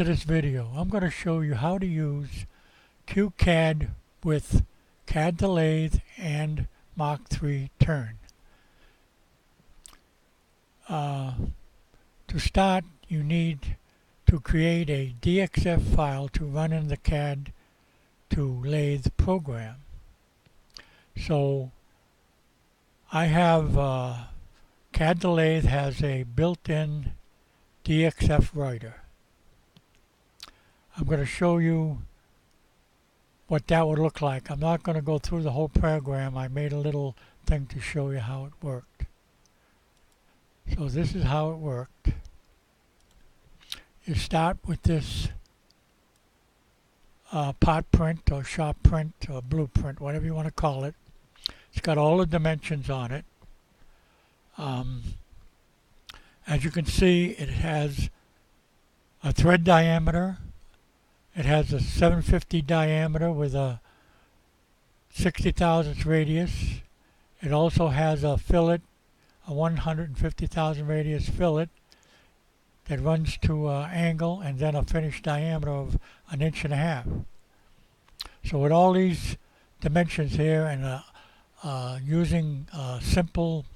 to this video. I'm going to show you how to use Qcad with CAD2Lathe and Mach 3 Turn. To start, you need to create a DXF file to run in the CAD2Lathe program. So I have CAD2Lathe has a built-in DXF writer. I'm going to show you what that would look like. I'm not going to go through the whole program. I made a little thing to show you how it worked. So this is how it worked. You start with this pot print or shop print or blueprint, whatever you want to call it. It's got all the dimensions on it. As you can see, it has a thread diameter. It has a 750 diameter with a 60 thousandths radius. It also has a fillet, a 150,000 radius fillet that runs to an angle, and then a finished diameter of 1.5 inches. So with all these dimensions here and using simple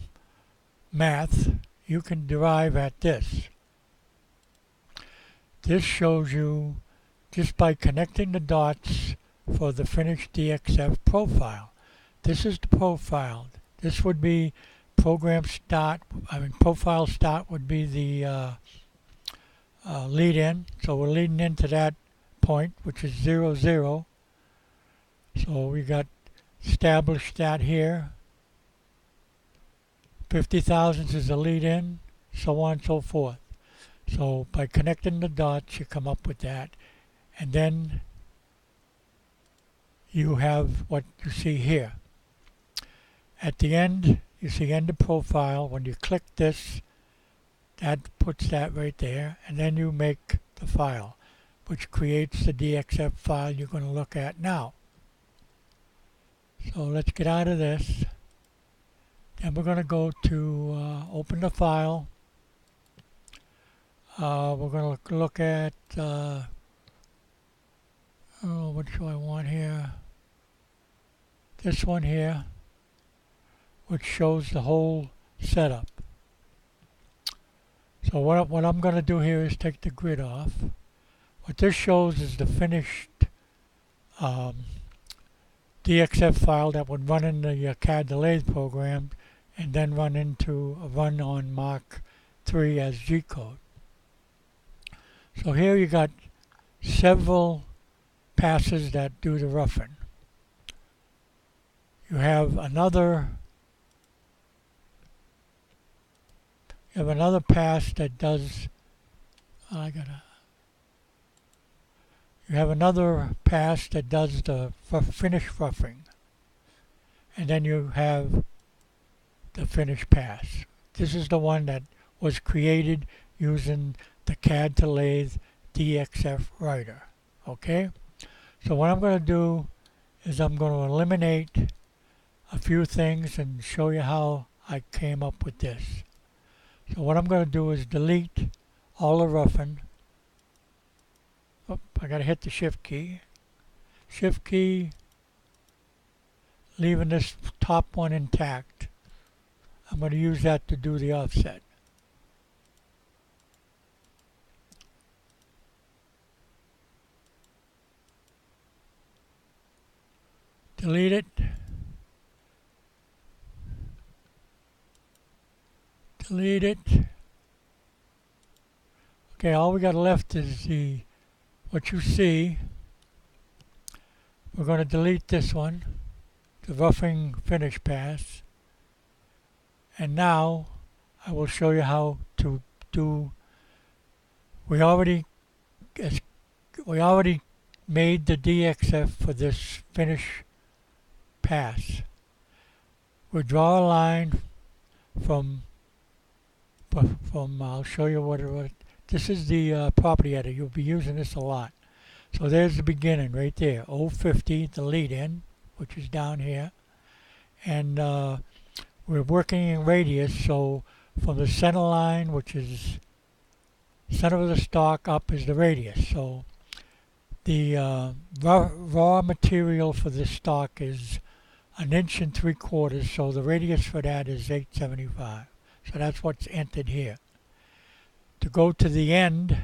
math, you can derive at this. This shows you just by connecting the dots for the finished DXF profile. This is the profile. This would be program start. Profile start would be the lead in. So we're leading into that point, which is 0, 0. So we got established that here. 50 thousandths is the lead in, so on and so forth. So by connecting the dots, you come up with that. And then you have what you see here. At the end, you see end of profile. When you click this, that puts that right there. And then you make the file, which creates the DXF file you're going to look at now. So let's get out of this. And we're going to go to open the file. We're going to look at what do I want here? This one here, which shows the whole setup. So what I'm going to do here is take the grid off. What this shows is the finished DXF file that would run in the CAD2Lathe program and then run on Mach 3 as G-code. So here you got several passes that do the roughing. You have another pass that does you have another pass that does the finish roughing, and then you have the finish pass. This is the one that was created using the CAD2Lathe DXF writer. Okay? So what I'm going to do is I'm going to eliminate a few things and show you how I came up with this. So what I'm going to do is delete all the roughing. Oh, I got to hit the shift key. Shift key, leaving this top one intact. I'm going to use that to do the offset. Delete it. Delete it. Okay, all we got left is what you see. We're going to delete this one, the roughing finish pass. And now I will show you how to do. We already made the DXF for this finish pass. We draw a line from I'll show you what this is the property editor. You'll be using this a lot. So there's the beginning right there, 050, the lead in, which is down here. And we're working in radius, so from the center line, which is center of the stock up is the radius. So the raw material for this stock is 1 3/4 inches, so the radius for that is 875. So that's what's entered here. To go to the end,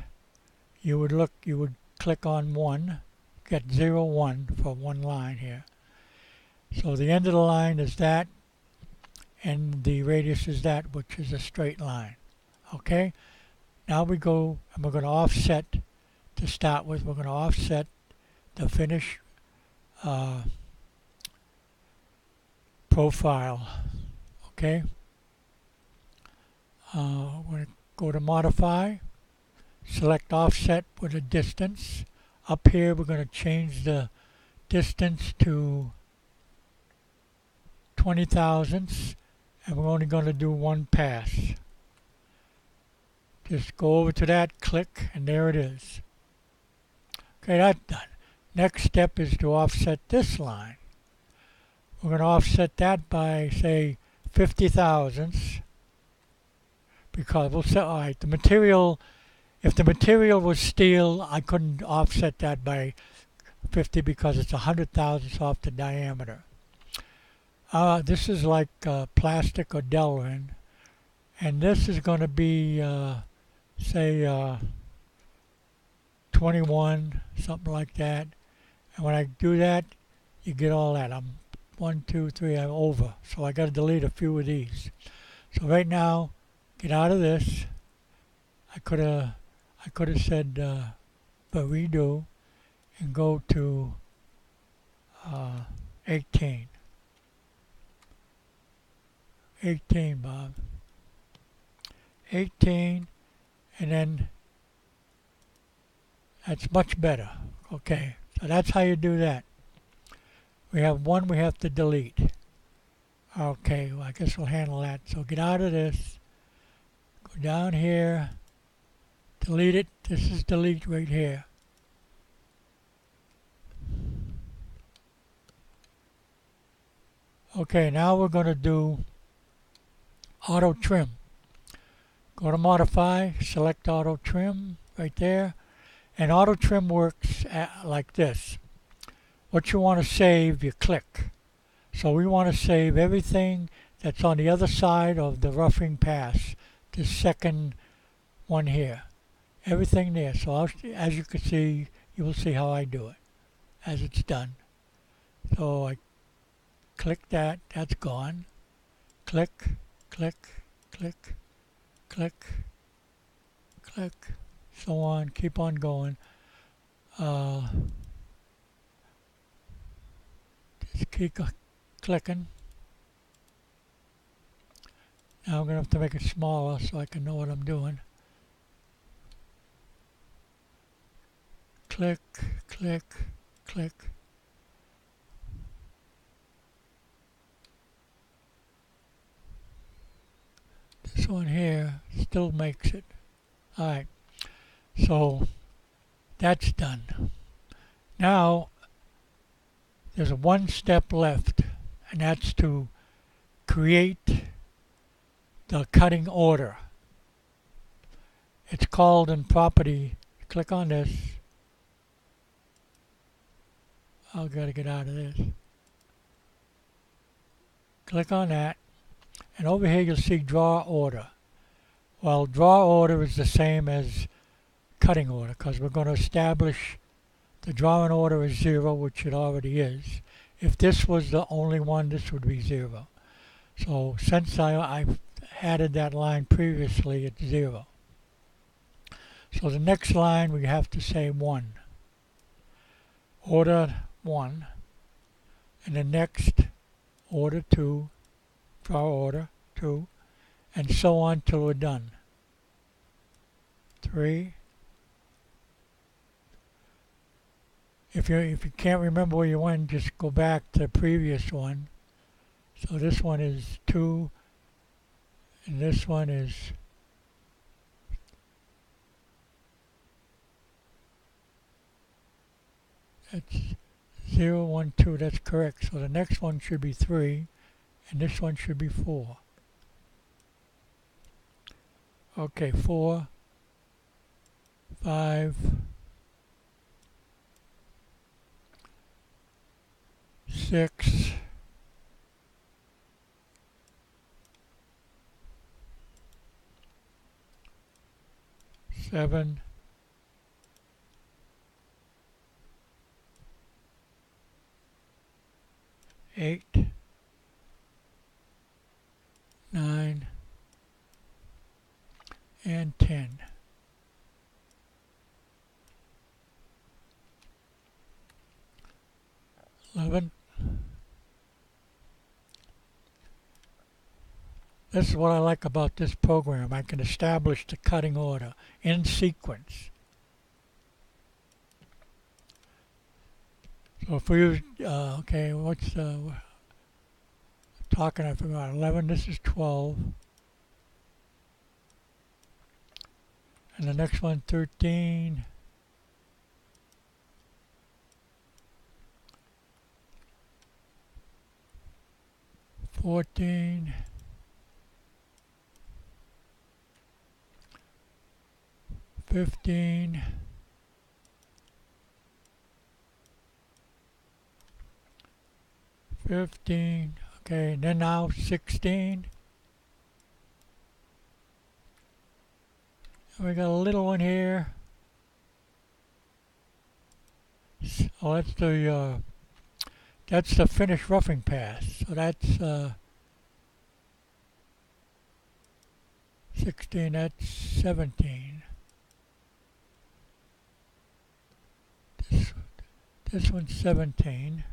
you would click on 1, get 0, 1 for one line here. So the end of the line is that, and the radius is that, which is a straight line. Okay? Now we go, and we're going to offset to start with. We're going to offset the finish profile. Okay? We're going to go to Modify, select Offset with a distance. Up here we're going to change the distance to 20 thousandths, and we're only going to do one pass. Just go over to that, click, and there it is. Okay, that's done. Next step is to offset this line. We're going to offset that by, say, 50 thousandths, because we'll say, all right, the material, if the material was steel, I couldn't offset that by 50 because it's 100 thousandths off the diameter. This is like plastic or Delrin, and this is going to be, say, 21, something like that. And when I do that, you get all that. I'm 1, 2, 3, I'm over. So I got to delete a few of these. So right now, get out of this. I could have said redo and go to 18. 18, Bob. 18, and then that's much better. Okay, so that's how you do that. We have one we have to delete. Okay, well, I guess we'll handle that. So get out of this, go down here, delete it. This is delete right here. Okay, now we're going to do auto trim. Go to Modify, select auto trim right there, and auto trim works like this. What you want to save, you click. So we want to save everything that's on the other side of the roughing pass, the second one here. Everything there. So as you can see, you will see how I do it as it's done. So I click that, that's gone. Click, click, click, click, click, so on, keep on going. Just keep clicking. Now I'm going to have to make it smaller so I can know what I'm doing. Click, click, click. This one here still makes it. Alright, so that's done. Now there's one step left, and that's to create the cutting order. It's called in property, click on this. I've got to get out of this. Click on that, and over here you'll see draw order. Well, draw order is the same as cutting order, because we're going to establish the drawing order is 0, which it already is. If this was the only one, this would be 0. So since I've added that line previously, it's 0. So the next line we have to say 1. Order 1. And the next, order 2, draw order 2, and so on till we're done. 3. If you can't remember where you went, just go back to the previous one. So this one is 2, and this one is that's 0, 1, 2. That's correct. So the next one should be 3, and this one should be 4. Okay, 4, 5, 6, 7, 8, 9, and 10. This is what I like about this program. I can establish the cutting order in sequence. So if we use, okay, what's talking, I forgot, 11, this is 12. And the next one, 13. 14. 15. 15. Okay, and then now 16. And we got a little one here. Oh, that's the finished roughing pass. So that's 16. That's 17. This one's 17.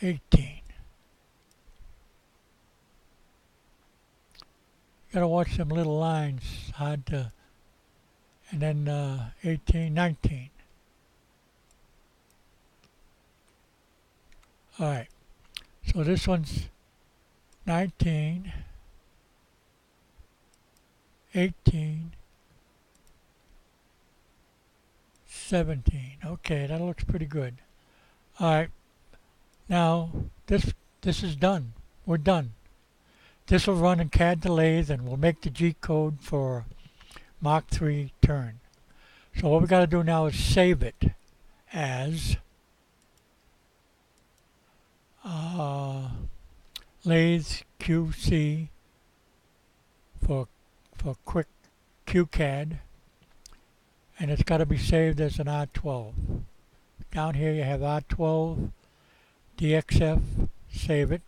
$18. Gotta watch them little lines, hard to, and then 18, 19. Alright, so this one's 19, 18, 17. Okay, that looks pretty good. Alright, now this is done. We're done. This will run in CAD2Lathe and we'll make the G code for Mach 3 turn. So what we got to do now is save it as Lathe QC for quick Qcad, and it's got to be saved as an R12. Down here you have R12, DXF, save it.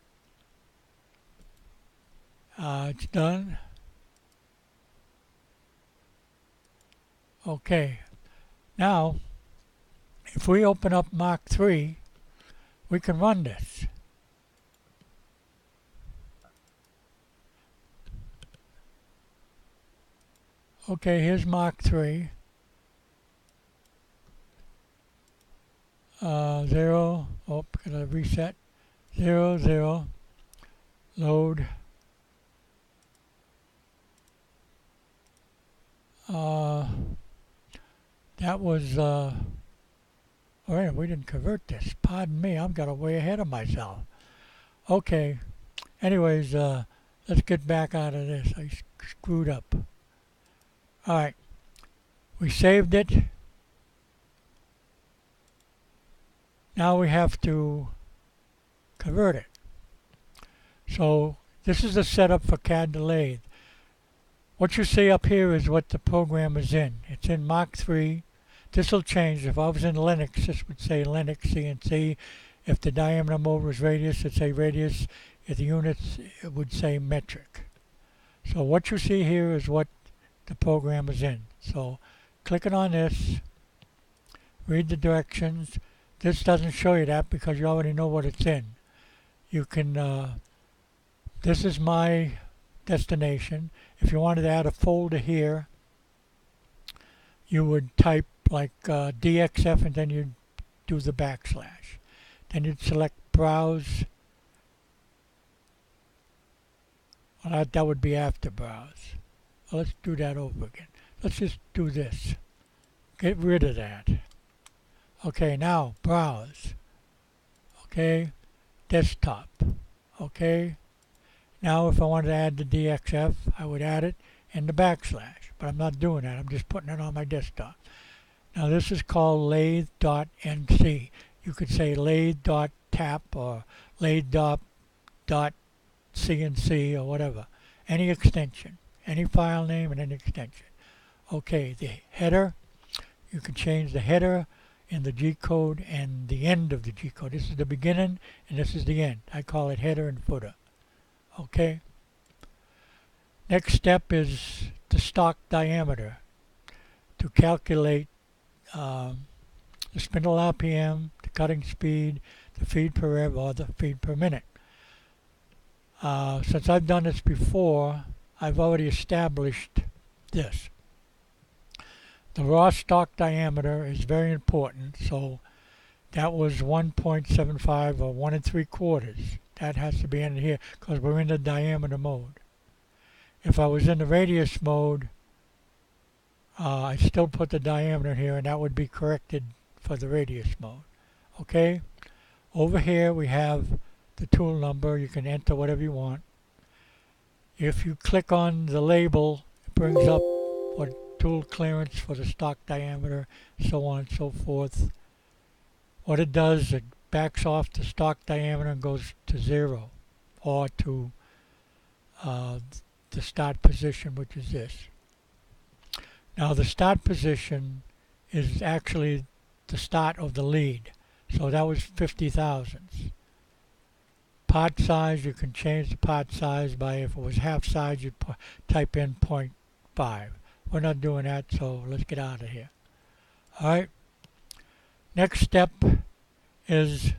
It's done. Okay, now if we open up Mach 3, we can run this. Okay, here's Mach 3. 0, oh, gotta reset. 0, 0, load. That was, oh wait, we didn't convert this. Pardon me, I'm got way ahead of myself. Okay, anyways, let's get back out of this. I screwed up. Alright, we saved it. Now we have to convert it. So this is the setup for CAD2Lathe. What you see up here is what the program is in. It's in Mach 3. This will change. If I was in Linux, this would say Linux CNC. If the diameter mode was radius, it'd say radius. If the units, it would say metric. So what you see here is what the program is in. So clicking on this, read the directions. This doesn't show you that because you already know what it's in. You can, this is my destination. If you wanted to add a folder here, you would type like DXF and then you'd do the backslash. Then you'd select browse. Well, that would be after browse. Well, let's do that over again. Let's just do this. Get rid of that. Okay, now browse. Okay, desktop. Okay, Now if I wanted to add the DXF, I would add it in the backslash, but I'm not doing that. I'm just putting it on my desktop. Now this is called lathe.nc. You could say lathe.tap or lathe.cnc or whatever. Any extension, any file name and any extension. Okay, the header, you can change the header in the G-code and the end of the G-code. This is the beginning and this is the end. I call it header and footer. Okay. Next step is the stock diameter to calculate the spindle RPM, the cutting speed, the feed per rev, or the feed per minute. Since I've done this before, I've already established this. The raw stock diameter is very important, so that was 1.75 or 1 3/4. That has to be in here because we're in the diameter mode. If I was in the radius mode, I still put the diameter here and that would be corrected for the radius mode. Okay, over here we have the tool number. You can enter whatever you want. If you click on the label, it brings up what tool clearance for the stock diameter, so on and so forth. What it does, it backs off the stock diameter and goes to 0 or to the start position, which is this. Now the start position is actually the start of the lead. So that was 50 thousandths. Part size, you can change the part size by, if it was half size, you'd type in 0.5. We're not doing that, so let's get out of here. Alright. Next step is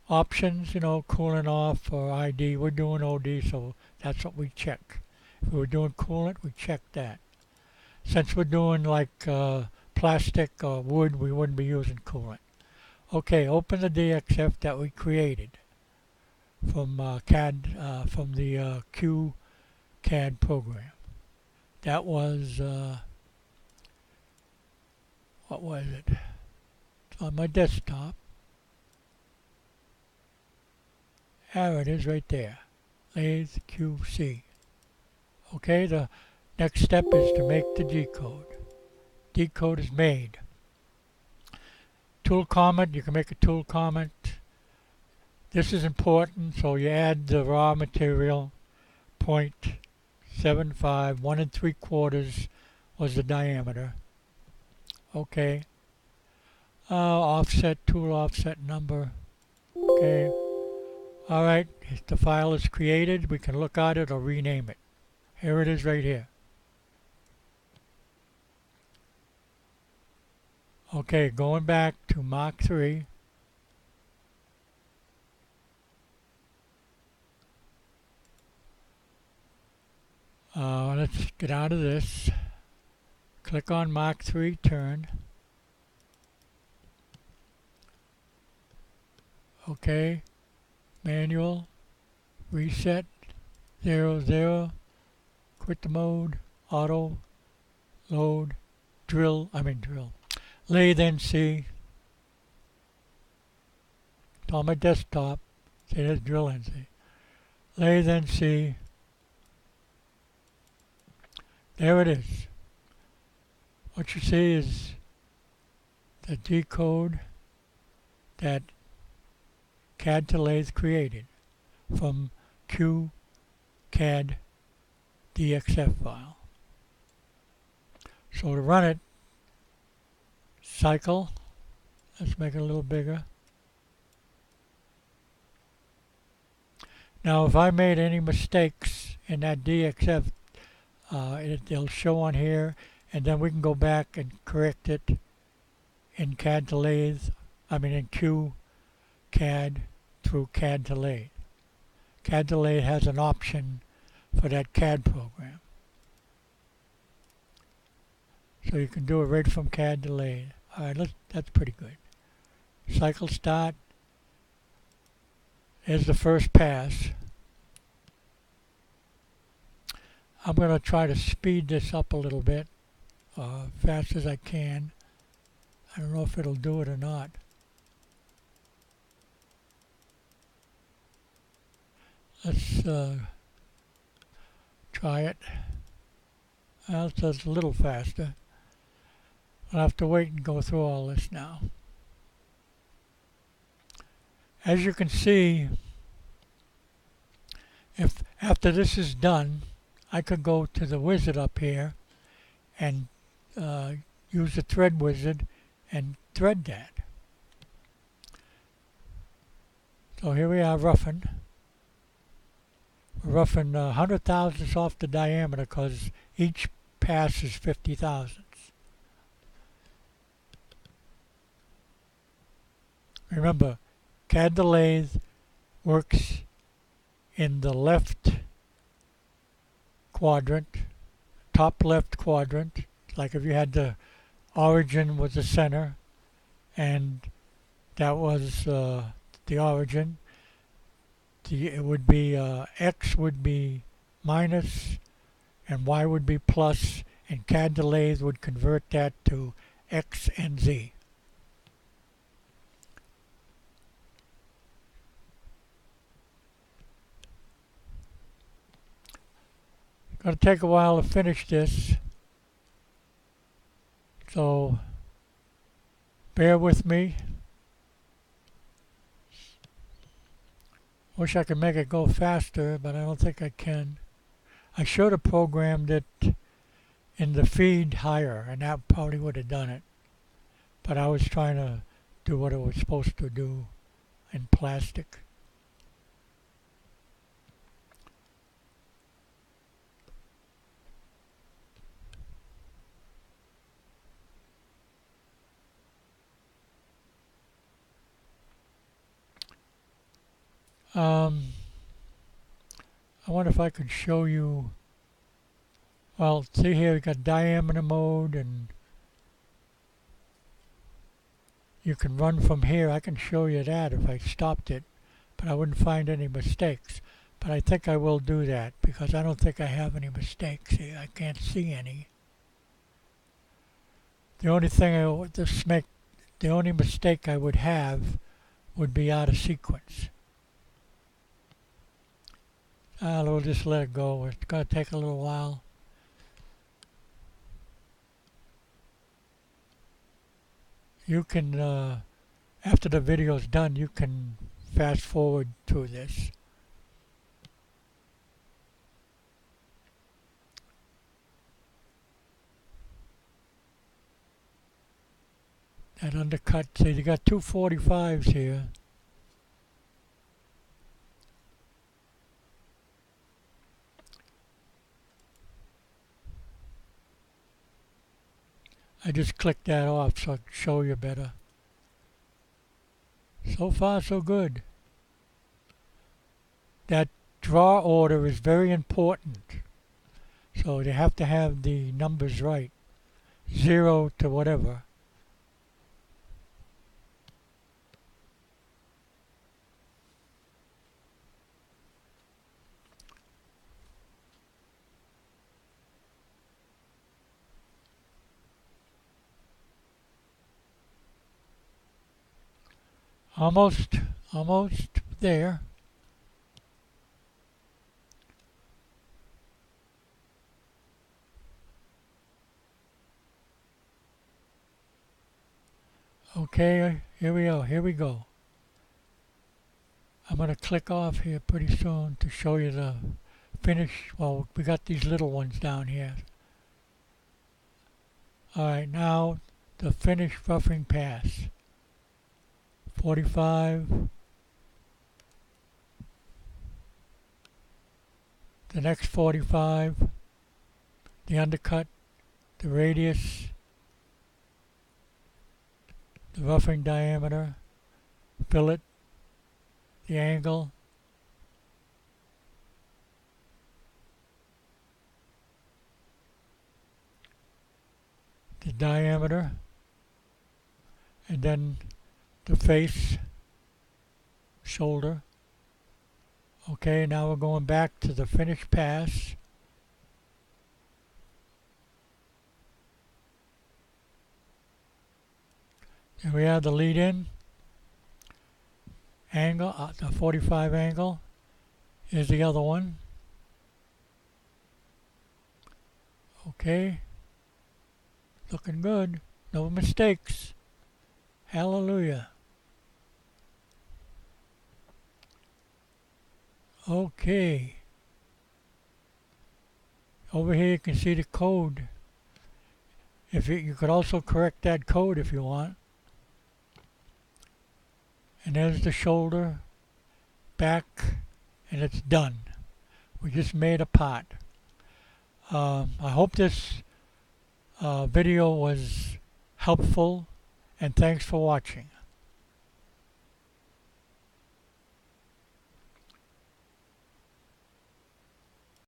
options, coolant off or ID. We're doing OD, so that's what we check. If we were doing coolant, we check that. Since we're doing like plastic or wood, we wouldn't be using coolant. Okay, open the DXF that we created from CAD, from the Qcad program. That was, what was it? It's on my desktop. There it is right there. Lathe QC. Okay, the next step is to make the G-code. G-code is made. Tool comment, you can make a tool comment. This is important, so you add the raw material. 0.75, 1 3/4 was the diameter. Okay. Offset, tool offset number. Okay. Alright, the file is created. We can look at it or rename it. Here it is right here. Okay, going back to Mark 3. Let's get out of this. Click on Mark 3, turn. Okay, manual, reset, 0, quit the mode, auto, load, drill, lathe NC. It's on my desktop. See, there's drill NC. Lathe NC. There it is. What you see is the G-code that CAD2Lathe created from Qcad DXF file. So to run it, cycle, let's make it a little bigger. Now if I made any mistakes in that DXF, it'll show on here, and then we can go back and correct it in CAD2Lathe, in Qcad through CAD2Lathe. CAD2Lathe has an option for that CAD program. So you can do it right from CAD2Lathe. Alright, that's pretty good. Cycle start. Here's the first pass. I'm going to try to speed this up a little bit, fast as I can. I don't know if it'll do it or not. Let's try it. Well, it does a little faster. I'll have to wait and go through all this now. As you can see, if after this is done, I could go to the wizard up here and use the thread wizard and thread that. So here we are roughing. We're roughing 100 thousandths off the diameter because each pass is 50 thousandths. Remember, CAD2Lathe works in the left quadrant, top left quadrant, like if you had the origin was the center and that was the origin, it would be X would be minus and Y would be plus, and CAD2Lathe would convert that to X and Z. It's going to take a while to finish this, so bear with me. Wish I could make it go faster, but I don't think I can. I should have programmed it in the feed higher, and that probably would have done it. But I was trying to do what it was supposed to do in plastic. I wonder if I could show you, well, see here, we got diameter mode, and you can run from here. I can show you that if I stopped it, but I wouldn't find any mistakes. But I think I will do that because I don't think I have any mistakes here. I can't see any. The only thing the only mistake I would have would be out of sequence. We'll just let it go. It's going to take a little while. You can, after the video is done, you can fast forward through this. That undercut, see, you got two 45s here. I just clicked that off so I can show you better. So far, so good. That draw order is very important. So you have to have the numbers right. 0 to whatever. Almost there. Okay, here we go. Here we go. I'm going to click off here pretty soon to show you the finish. Well, we got these little ones down here. Alright, now the finish roughing pass. 45. The next 45. The undercut. The radius. The roughing diameter. Fillet. The angle. The diameter. And then the face, shoulder. Okay, now we're going back to the finished pass. Here we have the lead in. Angle, the 45 angle is the other one. Okay, looking good. No mistakes. Hallelujah. Okay. Over here you can see the code. If you could also correct that code if you want. And there's the shoulder, back, and it's done. We just made a pot. I hope this video was helpful, and thanks for watching.